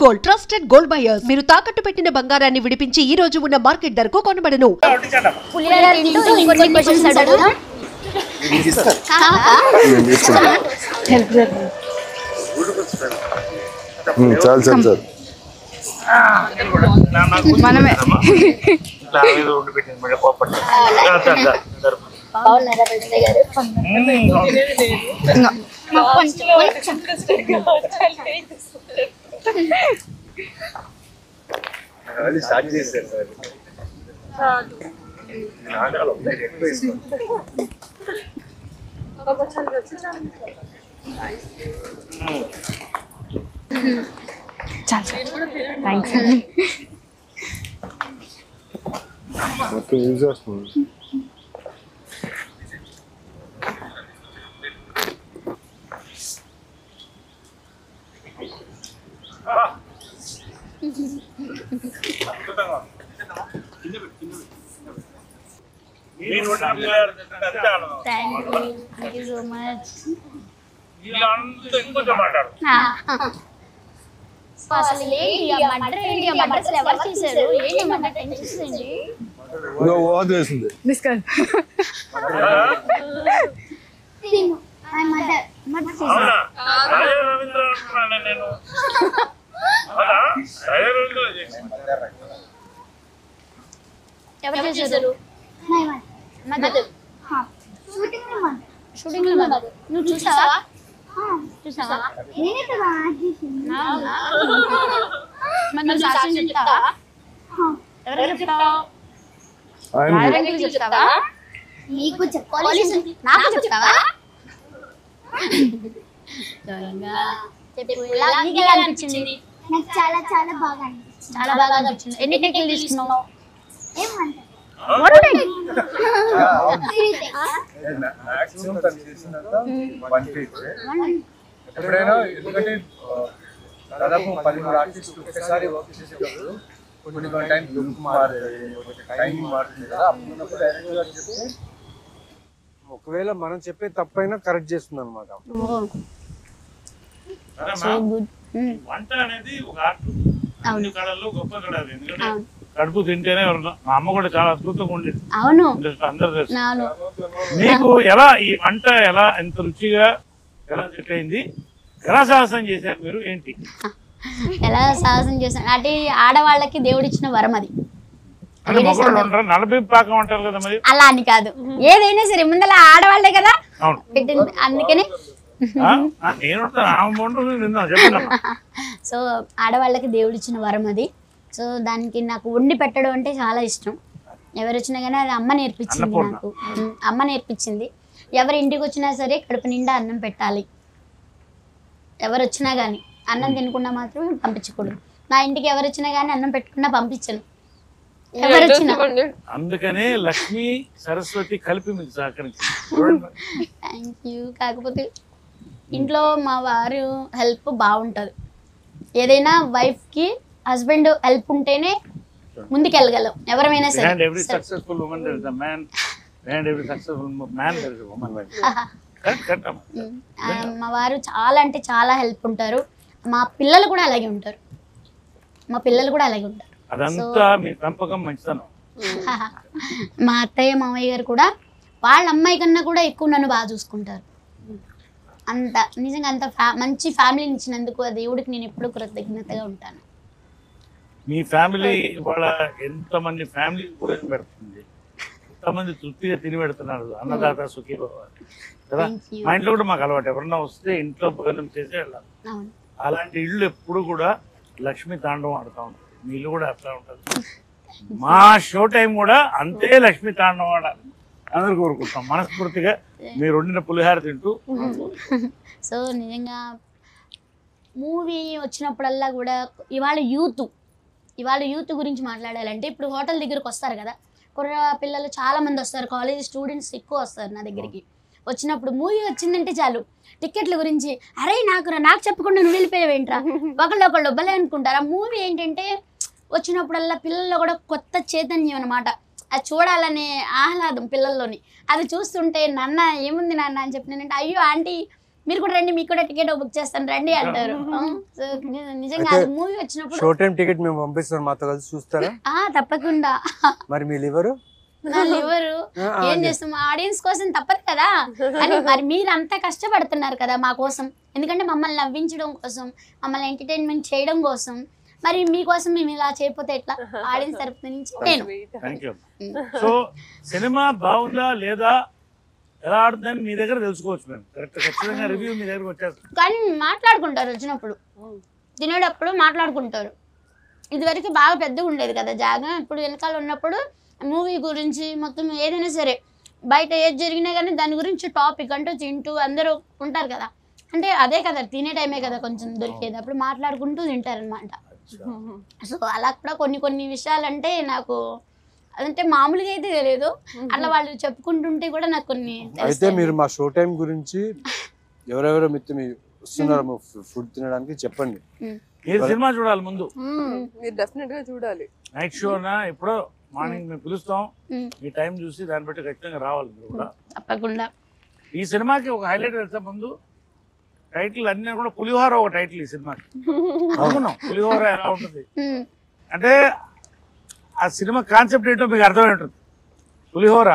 Gold trusted gold buyers మీరు తాకట్టు పెట్టిన బంగారాన్ని విడిపించి ఈ రోజు ఉన్న మార్కెట్ ధరకు కొనబడను. Thank you so much. Shooting లో నువ్వు చూసావా నీకు చెప్పాలి నాకు చెప్తావా అనిపించింది నాకు చాలా చాలా బాగా అనిపించింది చాలా బాగా అనిపించింది ఎన్ని టేకులు తీసుకున్నావు ఎప్పుడైనా ఎందుకంటే దాదాపు 13 ఆర్టిస్టులు ఒకసారి వర్క్ చేసేటప్పుడు కొన్ని టైం లుక్ టైం మారుతుంది కదా అప్పుడు డైరెక్టర్ గారు చెప్తే ఒకవేళ మనం చెప్పే తప్పైనా కరెక్ట్ చేస్తుంది అనమాట. వంట అనేది ఒక ఆర్ట్. అన్ని కళల్లో గొప్ప కళ అది. ఎందుకంటే కడుపు తింటేనే మా అమ్మ కూడా చాలా అద్భుతంగా ఉండేది. అవును అందరూ తెలుసు. మీకు ఎలా ఈ వంట ఎలా ఎంత రుచిగా ఎలా సెట్ అయింది, ఎలా సాహసం చేశారు మీరు, ఏంటి ఎలా సాహసం చేశాను అంటే ఆడవాళ్ళకి దేవుడిచ్చిన వరం అది. నలభై పాకం అంటారు కదా మరి. అలా అని కాదు, ఏదైనా సరే ముందర ఆడవాళ్లే కదా పెట్టింది, అందుకని సో ఆడవాళ్ళకి దేవుడిచ్చిన వరం అది. సో దానికి నాకు వండి పెట్టడం అంటే చాలా ఇష్టం. ఎవరు వచ్చినా కానీ అది అమ్మ నేర్పించింది, నాకు అమ్మ నేర్పించింది. ఎవరి ఇంటికి వచ్చినా సరే కడుపు నిండా అన్నం పెట్టాలి. ఎవరు వచ్చినా కానీ అన్నం తినకుండా మాత్రం పంపించకూడదు. నా ఇంటికి ఎవరు వచ్చినా కానీ అన్నం పెట్టకుండా పంపించను ఎవరు వచ్చినా. అందుకనే లక్ష్మి సరస్వతి కలిపి మీకు సహకరించింది. Thank you. కాకపోతే ఇంట్లో మా వారు హెల్ప్ బాగుంటుంది. ఏదైనా వైఫ్కి హస్బెండ్ హెల్ప్ ఉంటేనే ముందుకెళ్ళగలం ఎవరైనా సరే. మా వారు చాలా అంటే చాలా హెల్ప్ ఉంటారు. మా పిల్లలు కూడా అలాగే ఉంటారు. మా అత్తయ్య మామయ్య గారు కూడా వాళ్ళ అమ్మాయి కన్నా కూడా ఎక్కువ నన్ను బాగా చూసుకుంటారు. అంత నిజంగా అంత మంచి ఫ్యామిలీని ఇచ్చినందుకు ఆ దేవుడికి నేను ఎప్పుడు కృతజ్ఞతగా ఉంటాను. మీ ఫ్యామిలీ వాళ్ళ ఎంతమంది ఫ్యామిలీ పెడుతుంది, ఎంతమంది తృప్తిగా తిని పెడుతున్నారు. అన్నదాత సుఖీ భవ కదా. మా ఇంట్లో కూడా మాకు అలవాటు, ఎవరన్నా వస్తే ఇంట్లో భోజనం చేసి వెళ్ళాలి. అలాంటి ఇళ్ళు ఎప్పుడు కూడా లక్ష్మీ తాండవం ఆడుతూ ఉంటుంది. మీ ఇల్లు కూడా అట్లా ఉంటుంది. మా షో టైం కూడా అంతే లక్ష్మీ తాండవం ఆడాలి అందరు కోరుకుంటాం మనస్ఫూర్తిగా. మీరు వండిన పులిహార తింటూ. సో నిజంగా మూవీ వచ్చినప్పుడల్లా కూడా ఇవాళ యూత్ గురించి మాట్లాడాలంటే, ఇప్పుడు హోటల్ దగ్గరకు వస్తారు కదా, కుర్ర పిల్లలు చాలా మంది వస్తారు, కాలేజ్ స్టూడెంట్స్ ఎక్కువ వస్తారు నా దగ్గరికి. వచ్చినప్పుడు మూవీ వచ్చిందంటే చాలు టికెట్ల గురించి, అరే నాకు చెప్పకుండా నువ్వు వెళ్ళిపోయావేంట్రా, ఒకళ్ళు భలే అనుకుంటారు. ఆ మూవీ ఏంటంటే వచ్చినప్పుడల్లా పిల్లల్లో కూడా కొత్త చైతన్యం అనమాట. అది చూడాలనే ఆహ్లాదం పిల్లల్లోని. అది చూస్తుంటే నాన్న ఏముంది నాన్న అని చెప్పి నేనంటే, అయ్యో ఆంటీ మీరు కూడా రండి, మీకు కూడా టికెట్ బుక్ చేస్తాను రండి అంటారు. సో నిజంగా అది మూవీ వచ్చినప్పుడు షో టైం టికెట్ మేము పంపిస్తాం, మాతో కలిసి చూస్తారా? తప్పకుండా. మరి మీ లివరు ఎవరు ఏం చేస్తాం ఆడియన్స్ కోసం తప్పదు కదా. అని మరి మీరు అంతా కష్టపడుతున్నారు కదా మా కోసం, ఎందుకంటే మమ్మల్ని నవ్వించడం కోసం, మమ్మల్ని ఎంటర్టైన్మెంట్ చేయడం కోసం. మరి మీకోసం మేము ఇలా చేయకపోతే ఎట్లా? ఆడియన్స్ తరపు నుంచి నేను. సో సినిమా బాగుందా లేదా ఎలా ఆడుతుందని మీ దగ్గర తెలుసుకోవచ్చు మేము. ఖచ్చితంగా రివ్యూ మీ దగ్గరకు వచ్చేస్తాం. కానీ మాట్లాడుకుంటారు వచ్చినప్పుడు, తినేటప్పుడు మాట్లాడుకుంటారు. ఇదివరకు బాగా పెద్దగా ఉండేది కదా జాగా. ఇప్పుడు వెనకాల ఉన్నప్పుడు మూవీ గురించి మొత్తం ఏదైనా సరే బయట ఏది జరిగినా కానీ దాని గురించి టాపిక్ అంటూ తింటూ అందరూ ఉంటారు కదా. అంటే అదే కదా తినే టైమే కదా కొంచెం దొరికేది, అప్పుడు మాట్లాడుకుంటూ తింటారనమాట. సో అలా కూడా కొన్ని విషయాలు అంటే నాకు అదంటే మామూలుగా అయితే తెలియదు, అట్లా వాళ్ళు చెప్పుకుంటుంటే కూడా నాకు కొన్ని. అయితే మీరు మా షో టైం గురించి ఎవరెవరో మిత్రులు వస్తున్నారో ఫుడ్ తినడానికి చెప్పండి. మీరు సినిమా చూడాలి ముందు, మీరు డెఫినెట్ గా చూడాలి. నైట్ షోనా ఎప్పుడో మార్నింగ్ మేము పిలుస్తాం, మీ టైం చూసి దాన్ని బట్టి ఖచ్చితంగా రావాలి మీరు కూడా. తప్పకుండా. ఈ సినిమాకి ఒక హైలైట్ వెళ్తే ముందు టైటిల్ అన్నీ కూడా పులిహోర ఒక టైటిల్ ఈ సినిమాకి. అనుకున్నాం పులిహోర ఎలా ఉంటుంది అంటే ఆ సినిమా కాన్సెప్ట్ ఏంటో మీకు అర్థమై ఉంటుంది. పులిహోర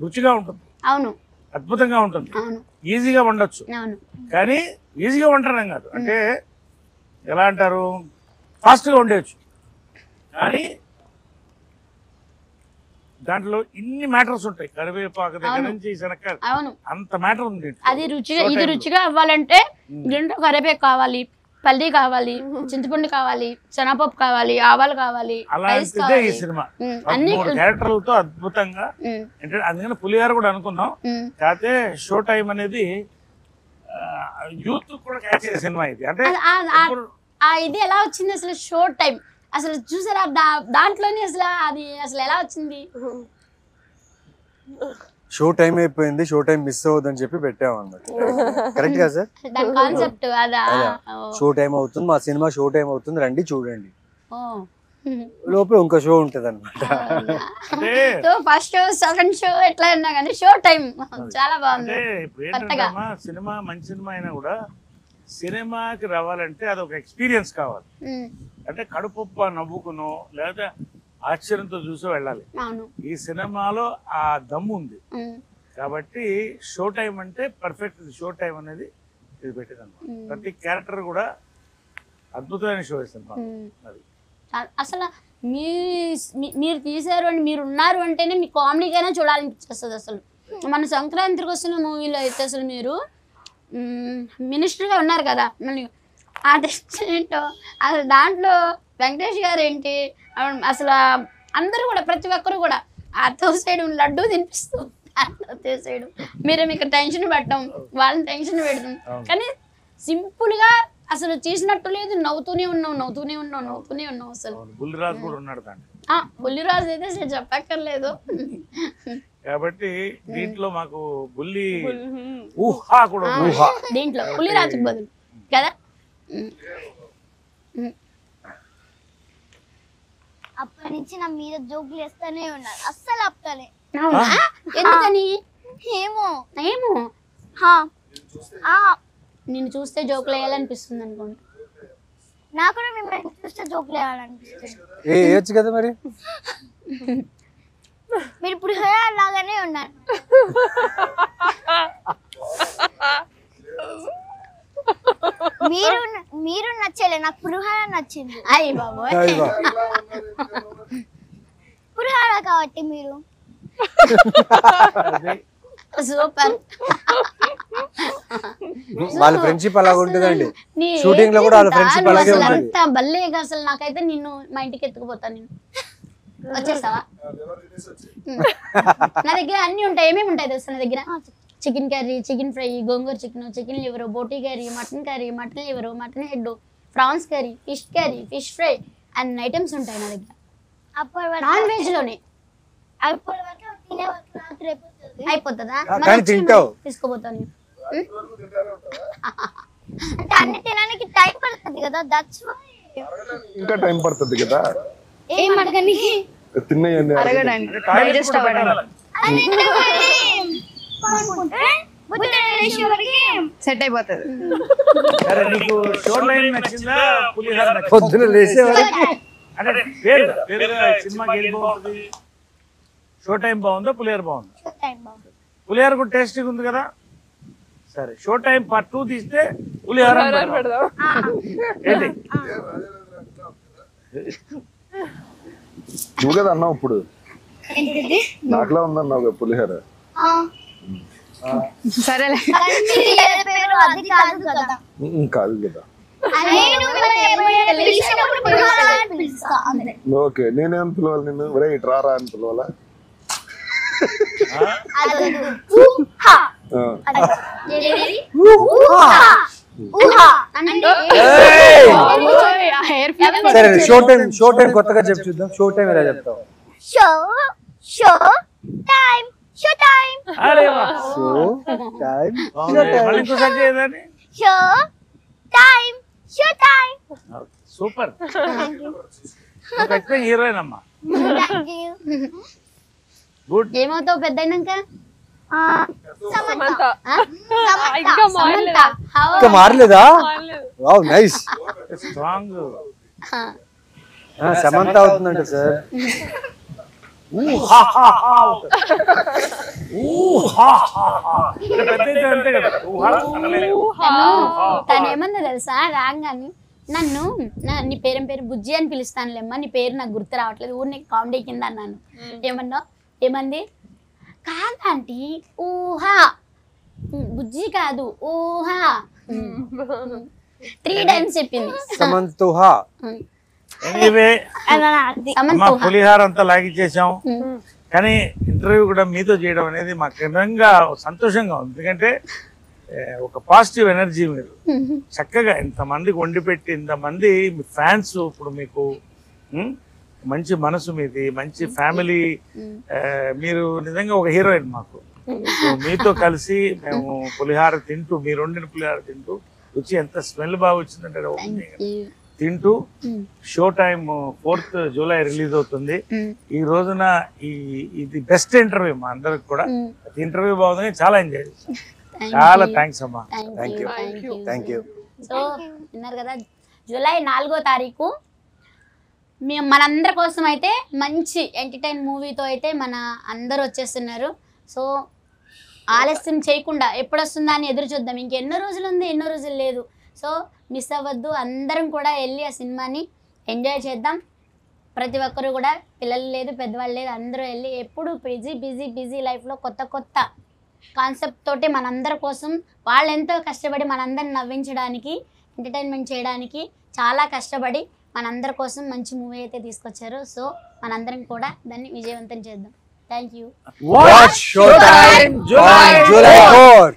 రుచిగా ఉంటుంది, అవును, అద్భుతంగా ఉంటుంది, అవును, ఈజీగా వండొచ్చు. అవును. కానీ ఈజీగా వండడం కాదు, అంటే ఎలా అంటారు, ఫాస్ట్గా వండేయచ్చు. కానీ దాంట్లో ఇన్ని మ్యాటర్స్ ఉంటాయి, కరివేపాకు దగ్గర నుంచి శనక్కాయలు, అవును, అంత మ్యాటర్ ఉంది. అది రుచిగా ఇది రుచిగా అవ్వాలంటే దీంట్లో కరివేపాకు కావాలి, పల్లి కావాలి, చింతపండు కావాలి, శనగపప్పు కావాలి, ఆవాలు కావాలి, అలాంటిదే ఈ సినిమా. క్యారెక్టర్లతో అద్భుతంగా అంటే అందుకని పులిహార కూడా అనుకున్నాం. కాకపోతే షో టైం అనేది యూత్ కూడా క్యాచ్ చేసే సినిమా ఇది. అంటే ఇది ఎలా వచ్చింది అసలు షో టైం అసలు చూసారా? దాంట్లోనే అసలు అది అసలు ఎలా వచ్చింది? షో టైం అయిపోయింది, షో టైం మిస్ అవ్వదని చెప్పి పెట్టాము అన్నమాట. కరెక్ట్ గా సార్? దాని కాన్సెప్ట్ అదా? షో టైం అవుతుంది, మా సినిమా షో టైం అవుతుంది, రండి చూడండి. లోపల ఇంకో షో ఉంటది అనమాట. So first show second show ఎట్లా ఉన్నా కానీ షో టైం చాలా బాగుంది. సినిమా మంచి సినిమా అయినా కూడా సినిమాకి రావాలంటే అదొక ఎక్స్పీరియన్స్ కావాలి. అంటే కడుపుప్ప నవ్వుకునో లేదా ఆశ్చర్యంతో చూసి వెళ్ళాలి. ఈ సినిమాలో ఆ దమ్ము ఉంది కాబట్టి షో టైం అంటే పర్ఫెక్ట్. షో టైం అనేది ఇది పెట్టేదన్నమాట. ప్రతి క్యారెక్టర్ కూడా అద్భుతమైన షో సినిమా. అది అసలు మీరు తీసారు అని మీరు ఉన్నారు అంటేనే మీ కామెడీకైనా చూడాలనిపిస్తుంది. అసలు మన సంక్రాంతికి వస్తున్న మూవీలో అయితే అసలు మీరు మినిస్టర్గా ఉన్నారు కదా, మళ్ళీ ఆ టెస్ట్ ఏంటో అసలు దాంట్లో వెంకటేష్ గారు ఏంటి అసలు అందరూ కూడా ప్రతి ఒక్కరు కూడా ఆ తోసేయడం, లడ్డూ తినిపిస్తూ తోసేయడం, మీరు మీకు టెన్షన్ పెట్టడం, వాళ్ళని టెన్షన్ పెడతాం. కానీ సింపుల్గా అసలు చేసినట్టు లేదు, నవ్వుతూనే ఉన్నాం అసలు. బుల్లిరాజు కూడా ఉన్నాడు దాంట్లో. బుల్లిరాజు అయితే అసలు చెప్పక్కర్లేదు. కాబట్టి దీంట్లో మాకు బుల్లి ఊహా కూడా దీంట్లో బుల్లిరాజుకి బదులు కదా. అప్పటి నుంచి నా మీద జోకులు వేస్తానే ఉన్నారు, అస్సలు ఆపుతానే. ఎందుకని? ఏమో నిన్ను చూస్తే జోకులు వేయాలనిపిస్తుంది అనుకోండి. నాకు కూడా మిమ్మల్ని చూస్తే జోకులు వేయాలనిపిస్తుంది. వేయచ్చు కదా మరి. మీరు ఇప్పుడు లాగానే ఉన్నారు. మీరు నచ్చలే, నాకు పులిహోర నచ్చింది. అయ్యి బాబోయ్, పులిహోర కాబట్టి మీరు సూపర్. వాళ్ళ ఫ్రెండ్షిప్ అలాగే ఉంటుందండి. షూటింగ్ లో కూడా వాళ్ళ ఫ్రెండ్షిప్ అలాగే ఉంటుంది. బల్లేగా అసలు నాకైతే నిన్ను మా ఇంటికి ఎత్తుకుపోతాను. నేను వచ్చేస్తావా? నా దగ్గర అన్ని ఉంటాయి. ఏమేమి ఉంటాయి తెలుసా నా దగ్గర? Chicken curry, chicken fry, gongura chicken, chicken liver, boti curry, mutton liver, mutton head, prawns curry, fish fry అన్ని ఐటమ్స్ ఉంటాయి నా దగ్గర. నాన్ వెజ్ లోనే అయిపోతుందా? తీసుకోపోతాను. అన్ని తినడానికి టైం పడుతుంది కదా, దట్స్ వై. ఇంకా టైం పడుతుంది కదా ఏం అడగడానికి? అరగడానికి డైజెస్ట్ అవ్వడానికి. సెట్ అయిపోతుంది. సరే నీకు షో టైం నచ్చిందా పులిహార నచ్చిందా? పొద్దున లేచేవారు అంటే పేరుగా సినిమాకి ఏది బాగుంటుంది? షో టైం బాగుందా పులిహార బాగుందా? పులిహార కూడా టేస్టీగా ఉంది కదా. సరే షో టైం పార్ట్ 2 తీస్తే పులిహార పెడదాం. ఏంటి నువ్వు కదా అన్నావు ఇప్పుడు నాకులా ఉందన్నావు పులిహోర. సరేలే. కాదు కదా. ఓకే నేనేం పిలవాలి నిన్ను? ఒరే ఇటు రారా అని పిలవాలా? సరే షో టైం కొత్తగా చెప్పు చూద్దాం. షో టైం ఎలా చెప్తావు? అరే వా. షో టైం మళ్ళీ ఇంకోసారి చేయదని. సూపర్. ఖచ్చితంగా హీరోయిన్ అమ్మా. గుడ్. ఏమవుతావు పెద్ద అయినాక? సమంత. ఇంకా మారలేదా? Wow nice. స్ట్రాంగ్. సమంత అవుతుందంట సార్. తను ఏమన్నా తెలుసా రాగాని నన్ను నీ పేరు బుజ్జి అని పిలుస్తానులేమ్మా, నీ పేరు నాకు గుర్తు రావట్లేదు, ఊరిని కామెడీ కింద అన్నాను. ఏమంది కాదంటీ ఊహా, బుజ్జి కాదు ఊహా 3 times చెప్పింది. సమంతుహా. ఎనీవే అమ్మా పులిహార అంతా లాగిచ్చేసాం, కానీ ఇంటర్వ్యూ కూడా మీతో చేయడం అనేది మాకు నిజంగా సంతోషంగా ఉంది. ఎందుకంటే ఒక పాజిటివ్ ఎనర్జీ, మీరు చక్కగా ఇంతమందికి వండి పెట్టి ఇంతమంది ఫ్యాన్స్, ఇప్పుడు మీకు మంచి మనసు మీది, మంచి ఫ్యామిలీ, మీరు నిజంగా ఒక హీరోయిన్ మాకు. మీతో కలిసి మేము పులిహార తింటూ, మీరు వండిన పులిహార తింటూ రుచి ఎంత స్మెల్ బాగా వచ్చిందంటే తింటూ, show time 4th July release అవుతుంది. ఈ రోజున ఇది బెస్ట్ ఇంటర్వ్యూ మా అందరికి కూడా. ఇంటర్వ్యూ బాగుంది, చాలా ఎంజాయ్ చేశాం. చాలా థ్యాంక్స్ అమ్మా. Thank you. సో విన్నారు కదా, జూలై 4వ తారీఖు మేము మనందరి కోసం అయితే మంచి ఎంటర్టైన్ మూవీతో అయితే మన అందరూ వచ్చేస్తున్నారు. సో ఆలస్యం చేయకుండా ఎప్పుడు వస్తుందా అని ఎదురు చూద్దాం. ఇంకెన్నో రోజులు ఉంది, ఎన్నో రోజులు లేదు. సో మిస్ అవ్వద్దు, అందరం కూడా వెళ్ళి ఆ సినిమాని ఎంజాయ్ చేద్దాం. ప్రతి ఒక్కరు కూడా, పిల్లలు లేదు పెద్దవాళ్ళు లేదు, అందరూ వెళ్ళి ఎప్పుడు బిజీ లైఫ్లో కొత్త కాన్సెప్ట్ తోటి మనందరి కోసం వాళ్ళు ఎంతో కష్టపడి మనందరిని నవ్వించడానికి, ఎంటర్టైన్మెంట్ చేయడానికి చాలా కష్టపడి మనందరి కోసం మంచి మూవీ అయితే తీసుకొచ్చారు. సో మనందరం కూడా దాన్ని విజయవంతం చేద్దాం. Thank you. Watch Showtime on July 4.